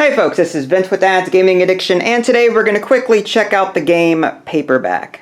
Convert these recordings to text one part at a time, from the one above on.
Hey folks, this is Vince with Ads Gaming Addiction, and today we're going to quickly check out the game Paperback.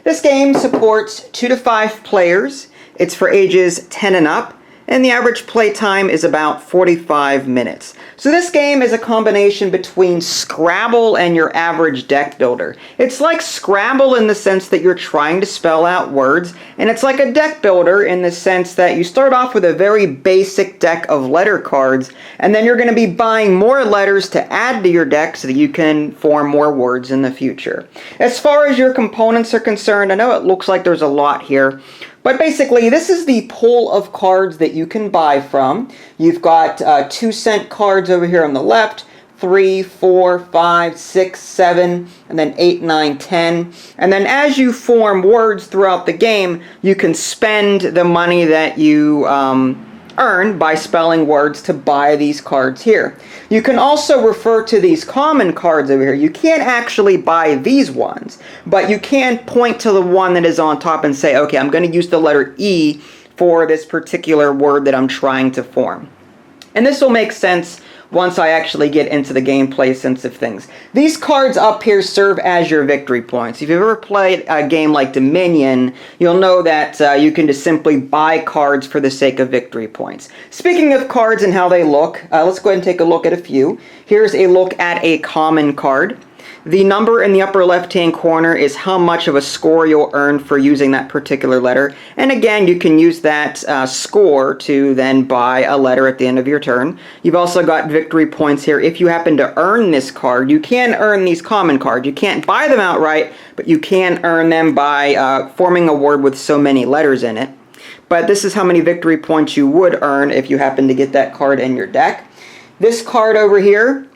This game supports 2 to 5 players, it's for ages 10 and up, and the average play time is about 45 minutes. So this game is a combination between Scrabble and your average deck builder. It's like Scrabble in the sense that you're trying to spell out words, and it's like a deck builder in the sense that you start off with a very basic deck of letter cards, and then you're going to be buying more letters to add to your deck so that you can form more words in the future. As far as your components are concerned, I know it looks like there's a lot here, but basically, this is the pool of cards that you can buy from. You've got 2-cent cards over here on the left, 3, 4, 5, 6, 7, and then 8, 9, 10. And then as you form words throughout the game, you can spend the money that you earn by spelling words to buy these cards here. You can also refer to these common cards over here. You can't actually buy these ones, but you can point to the one that is on top and say, okay, I'm going to use the letter E for this particular word that I'm trying to form. And this will make sense once I actually get into the gameplay sense of things. These cards up here serve as your victory points. If you've ever played a game like Dominion, you'll know that you can just simply buy cards for the sake of victory points. Speaking of cards and how they look, let's go ahead and take a look at a few. Here's a look at a common card. The number in the upper left-hand corner is how much of a score you'll earn for using that particular letter. And again, you can use that score to then buy a letter at the end of your turn. You've also got victory points here. If you happen to earn this card, you can earn these common cards. You can't buy them outright, but you can earn them by forming a word with so many letters in it. But this is how many victory points you would earn if you happen to get that card in your deck. This card over here,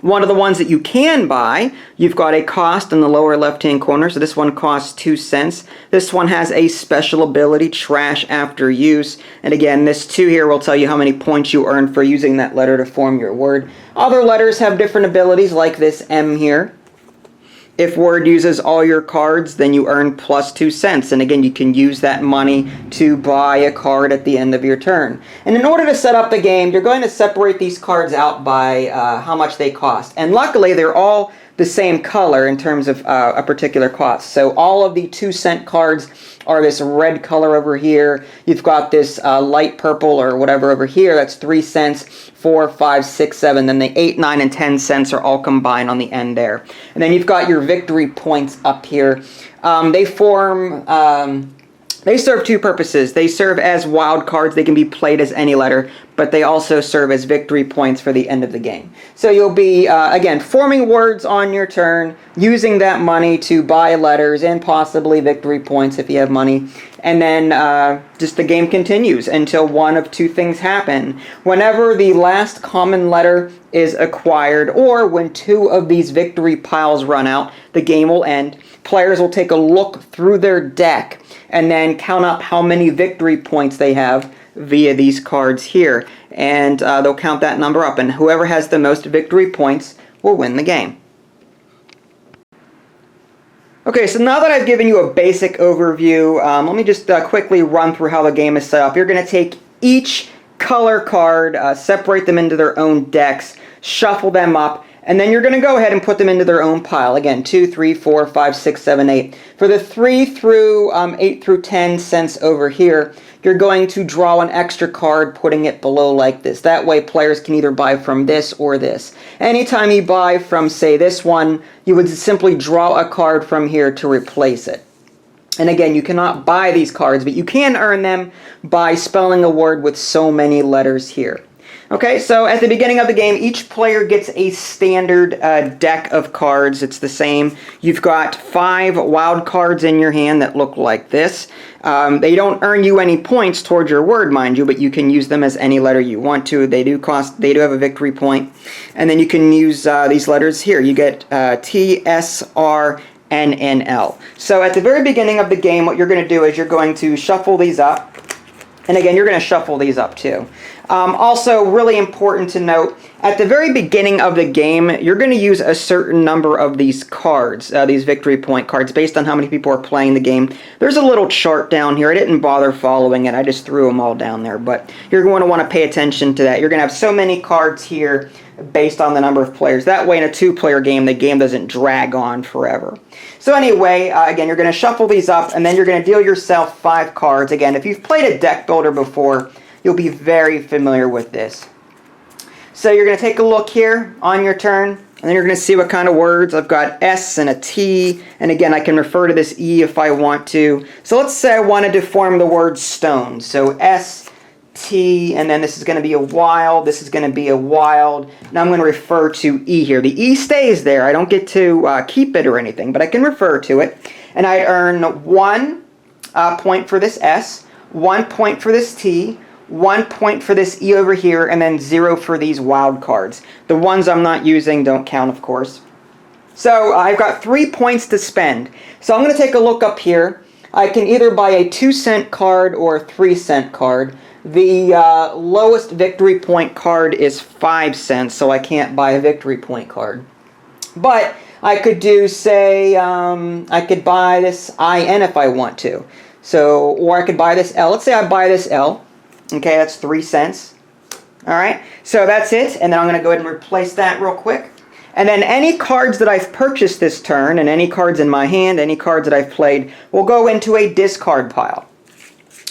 one of the ones that you can buy, you've got a cost in the lower left-hand corner, so this one costs 2 cents. This one has a special ability, trash after use, and again, this 2 here will tell you how many points you earn for using that letter to form your word. Other letters have different abilities, like this M here. If word uses all your cards, then you earn plus 2 cents. And again, you can use that money to buy a card at the end of your turn. And in order to set up the game, you're going to separate these cards out by how much they cost. And luckily, they're all the same color in terms of a particular cost. So all of the 2-cent cards are this red color over here. You've got this light purple or whatever over here. That's 3 cents, 4, 5, 6, 7. Then the 8, 9, and 10 cents are all combined on the end there. And then you've got your victory points up here. They serve 2 purposes. They serve as wild cards. They can be played as any letter, but they also serve as victory points for the end of the game. So you'll be, again, forming words on your turn, using that money to buy letters and possibly victory points if you have money. And then just the game continues until one of 2 things happen. Whenever the last common letter is acquired, or when 2 of these victory piles run out, the game will end. Players will take a look through their deck and then count up how many victory points they have via these cards here. And they'll count that number up, and whoever has the most victory points will win the game. Okay, so now that I've given you a basic overview, let me just quickly run through how the game is set up. You're going to take each color card, separate them into their own decks, shuffle them up, and then you're going to go ahead and put them into their own pile. Again, 2, 3, 4, 5, 6, 7, 8. For the 3 through 8 through 10 cents over here, you're going to draw an extra card, putting it below like this. That way players can either buy from this or this. Anytime you buy from, say, this one, you would simply draw a card from here to replace it. And again, you cannot buy these cards, but you can earn them by spelling a word with so many letters here. Okay, so at the beginning of the game, each player gets a standard deck of cards. It's the same. You've got 5 wild cards in your hand that look like this. They don't earn you any points towards your word, mind you, but you can use them as any letter you want to. They do have a victory point. And then you can use these letters here. You get T, S, R, N, N, L. So at the very beginning of the game, what you're going to do is you're going to shuffle these up. And again, you're going to shuffle these up too. Also, really important to note, at the very beginning of the game, you're going to use a certain number of these cards, these victory point cards, based on how many people are playing the game. There's a little chart down here. I didn't bother following it. I just threw them all down there, but you're going to want to pay attention to that. You're going to have so many cards here based on the number of players. That way, in a two-player game, the game doesn't drag on forever. So anyway, again, you're going to shuffle these up, and then you're going to deal yourself 5 cards. Again, if you've played a deck builder before, you'll be very familiar with this. So you're going to take a look here on your turn, and then you're going to see what kind of words. I've got S and a T, and again, I can refer to this E if I want to. So let's say I wanted to form the word stone. So S, T, and then this is going to be a wild, this is going to be a wild. Now I'm going to refer to E here. The E stays there. I don't get to keep it or anything, but I can refer to it. And I'd earn 1 point for this S, 1 point for this T, 1 point for this E over here, and then 0 for these wild cards. The ones I'm not using don't count, of course. So I've got 3 points to spend. So I'm going to take a look up here. I can either buy a 2-cent card or a 3-cent card. The lowest victory point card is 5 cents, so I can't buy a victory point card. But I could do, say, I could buy this IN if I want to. So, or I could buy this L. Let's say I buy this L. Okay, that's 3 cents. Alright, so that's it. And then I'm going to go ahead and replace that real quick. And then any cards that I've purchased this turn, and any cards in my hand, any cards that I've played, will go into a discard pile.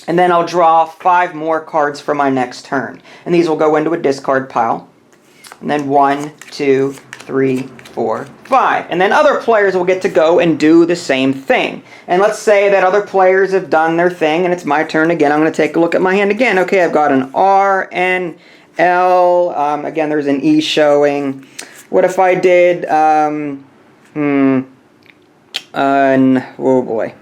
And then I'll draw 5 more cards for my next turn. And these will go into a discard pile. And then 1, 2, 3, 4, 5. And then other players will get to go and do the same thing. And let's say that other players have done their thing and it's my turn again. I'm going to take a look at my hand again. Okay, I've got an R, N, L. Again, there's an E showing. What if I did, oh boy.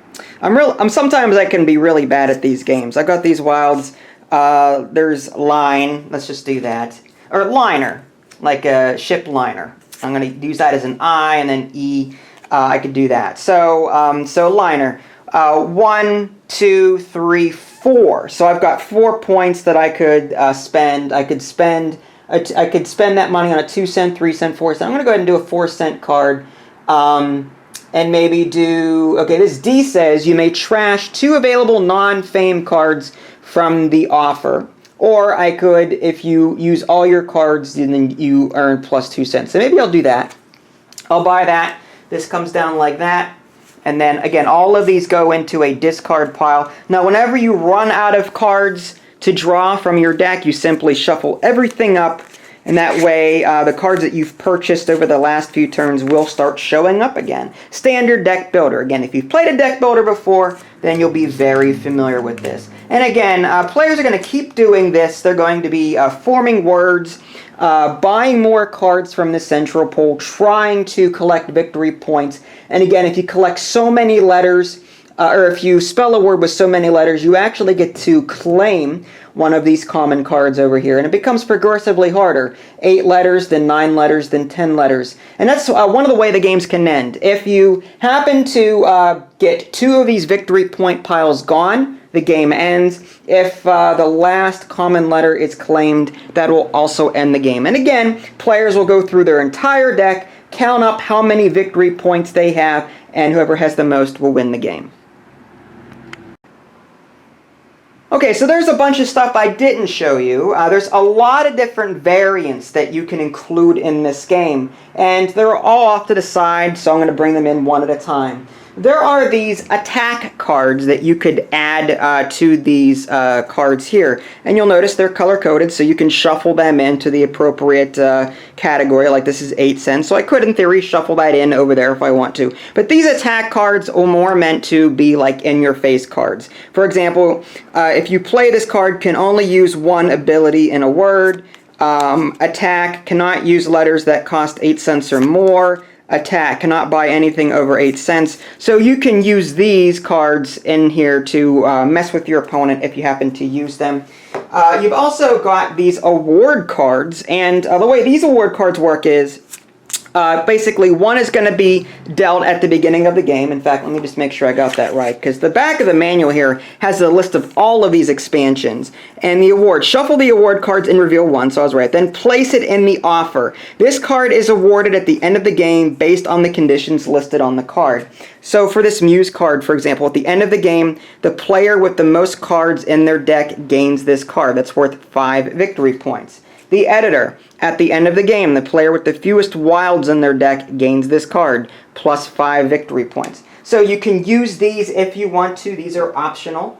Sometimes I can be really bad at these games. I've got these wilds. There's line. Let's just do that. Or liner, like a ship liner. I'm going to use that as an I, and then E. I could do that. So, so liner. 1, 2, 3, 4. So I've got 4 points that I could spend. I could spend that money on a 2-cent, 3-cent, 4-cent. I'm going to go ahead and do a 4-cent card. And maybe do, okay, this D says you may trash 2 available non-fame cards from the offer. Or I could, if you use all your cards, then you earn plus 2 cents. So maybe I'll do that. I'll buy that. This comes down like that. And then, again, all of these go into a discard pile. Now, whenever you run out of cards to draw from your deck, you simply shuffle everything up. And that way, the cards that you've purchased over the last few turns will start showing up again. Standard deck builder. Again, if you've played a deck builder before, then you'll be very familiar with this. And again, players are going to keep doing this. They're going to be forming words, buying more cards from the central pool, trying to collect victory points. And again, if you collect so many letters, or if you spell a word with so many letters, you actually get to claim one of these common cards over here, and it becomes progressively harder. 8 letters, then 9 letters, then 10 letters. And that's one of the way the games can end. If you happen to get 2 of these victory point piles gone, the game ends. If the last common letter is claimed, that will also end the game. And again, players will go through their entire deck, count up how many victory points they have, and whoever has the most will win the game. Okay, so there's a bunch of stuff I didn't show you. There's a lot of different variants that you can include in this game, and they're all off to the side, so I'm going to bring them in one at a time. There are these attack cards that you could add to these cards here. And you'll notice they're color-coded, so you can shuffle them into the appropriate category. Like this is 8 cents, so I could, in theory, shuffle that in over there if I want to. But these attack cards are more meant to be like in-your-face cards. For example, if you play this card, can only use 1 ability in a word. Attack, cannot use letters that cost 8 cents or more. Attack, cannot buy anything over 8 cents. So you can use these cards in here to mess with your opponent if you happen to use them. You've also got these award cards, and the way these award cards work is Basically, one is going to be dealt at the beginning of the game. In fact, let me just make sure I got that right, because the back of the manual here has a list of all of these expansions. And the award. Shuffle the award cards and reveal one, so I was right. Then place it in the offer. This card is awarded at the end of the game based on the conditions listed on the card. So for this Muse card, for example, at the end of the game, the player with the most cards in their deck gains this card. That's worth 5 victory points. The editor. At the end of the game, the player with the fewest wilds in their deck gains this card, plus 5 victory points. So you can use these if you want to. These are optional.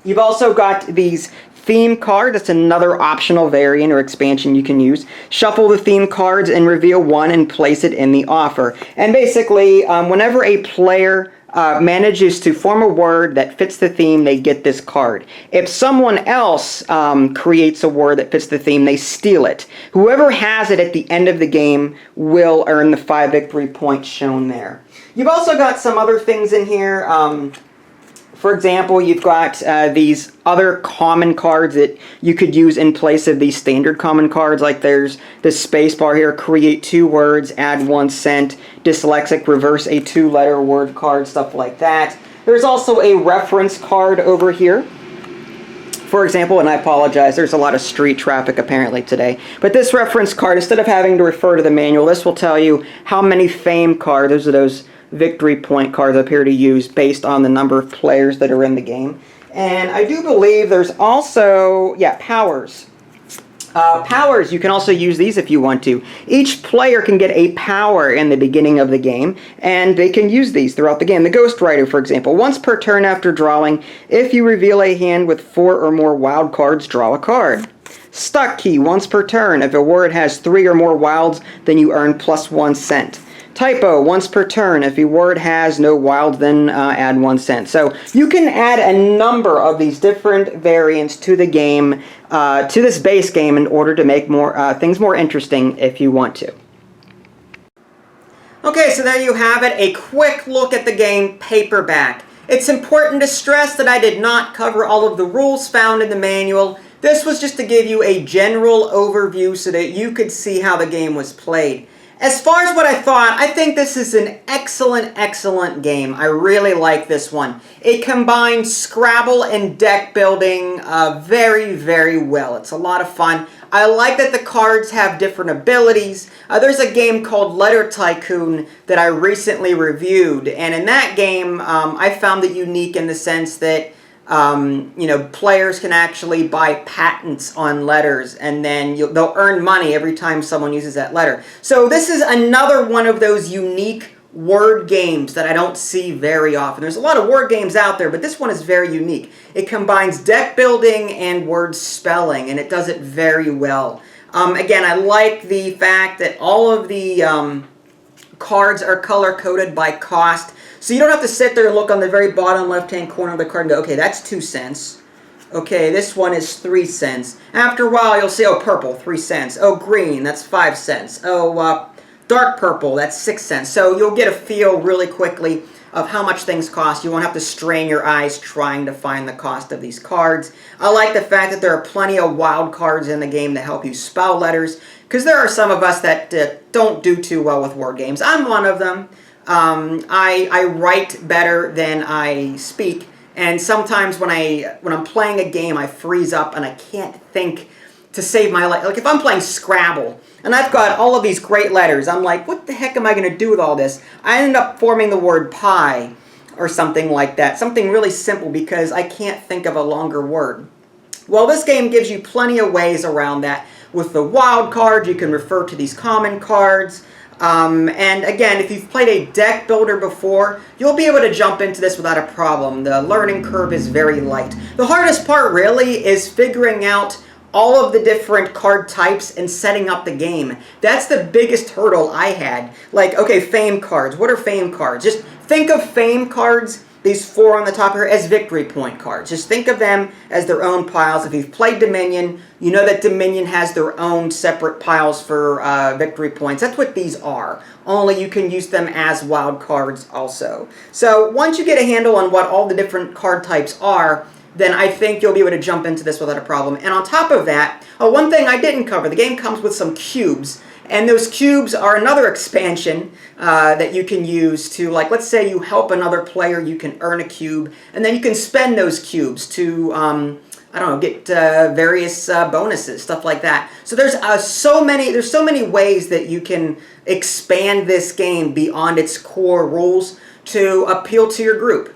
You've also got these theme cards. That's another optional variant or expansion you can use. Shuffle the theme cards and reveal one and place it in the offer. And basically, whenever a player manages to form a word that fits the theme, they get this card. If someone else creates a word that fits the theme, they steal it. Whoever has it at the end of the game will earn the 5 victory points shown there. You've also got some other things in here. For example, you've got these other common cards that you could use in place of these standard common cards, like there's this space bar here, create 2 words, add 1 cent, dyslexic, reverse a 2-letter word card, stuff like that. There's also a reference card over here. For example, and I apologize, there's a lot of street traffic apparently today, but this reference card, instead of having to refer to the manual, this will tell you how many fame cards, those are those victory point cards up here to use based on the number of players that are in the game. And I do believe there's also, powers. Powers, you can also use these if you want to. Each player can get a power in the beginning of the game, and they can use these throughout the game. The Ghost Rider, for example. Once per turn after drawing, if you reveal a hand with 4 or more wild cards, draw a card. Stuck Key, once per turn. If a word has 3 or more wilds, then you earn plus 1 cent. Typo, once per turn. If a word has no wild, then add 1 cent. So you can add a number of these different variants to the game, to this base game, in order to make things more interesting if you want to. Okay, so there you have it, a quick look at the game Paperback. It's important to stress that I did not cover all of the rules found in the manual. This was just to give you a general overview so that you could see how the game was played. As far as what I thought, I think this is an excellent game. I really like this one. It combines Scrabble and deck building very well. It's a lot of fun. I like that the cards have different abilities. There's a game called Letter Tycoon that I recently reviewed, and in that game, I found it unique in the sense that players can actually buy patents on letters, and then they'll earn money every time someone uses that letter. So this is another one of those unique word games that I don't see very often. There's a lot of word games out there, but this one is very unique. It combines deck building and word spelling, and it does it very well. Again, I like the fact that all of the cards are color-coded by cost. So you don't have to sit there and look on the very bottom left-hand corner of the card and go, okay, that's 2 cents. Okay, this one is 3 cents. After a while, you'll see, oh, purple, 3 cents. Oh, green, that's 5 cents. Oh, dark purple, that's 6 cents. So you'll get a feel really quickly of how much things cost. You won't have to strain your eyes trying to find the cost of these cards. I like the fact that there are plenty of wild cards in the game that help you spell letters, because there are some of us that don't do too well with word games. I'm one of them. I write better than I speak, and sometimes when I'm playing a game, I freeze up and I can't think to save my life. Like if I'm playing Scrabble and I've got all of these great letters, I'm like, what the heck am I going to do with all this? I end up forming the word pie or something like that, something really simple, because I can't think of a longer word. Well, this game gives you plenty of ways around that. With the wild cards, you can refer to these common cards. And again, if you've played a deck builder before, you'll be able to jump into this without a problem. The learning curve is very light. The hardest part really is figuring out all of the different card types and setting up the game. That's the biggest hurdle I had. Like, okay, fame cards. What are fame cards? Just think of fame cards, these 4 on the top here, as victory point cards. Just think of them as their own piles. If you've played Dominion, you know that Dominion has their own separate piles for victory points. That's what these are. Only you can use them as wild cards also. So once you get a handle on what all the different card types are, then I think you'll be able to jump into this without a problem. And on top of that, one thing I didn't cover, the game comes with some cubes. And those cubes are another expansion that you can use to, like, let's say you help another player, you can earn a cube, and then you can spend those cubes to, I don't know, get various bonuses, stuff like that. So there's so many ways that you can expand this game beyond its core rules to appeal to your group,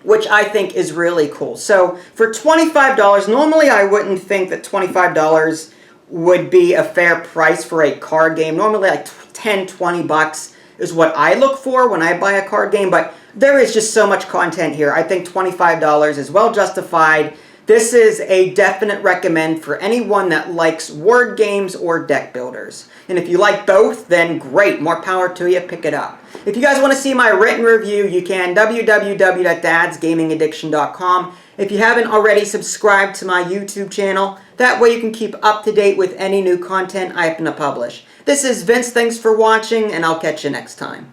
which I think is really cool. So for $25, normally I wouldn't think that $25 would be a fair price for a card game. Normally like 10, 20 bucks is what I look for when I buy a card game, but there is just so much content here. I think $25 is well justified. This is a definite recommend for anyone that likes word games or deck builders. And if you like both, then great, more power to you, pick it up. If you guys want to see my written review, you can www.dadsgamingaddiction.com. If you haven't already, subscribe to my YouTube channel. That way you can keep up to date with any new content I happen to publish. This is Vince, thanks for watching, and I'll catch you next time.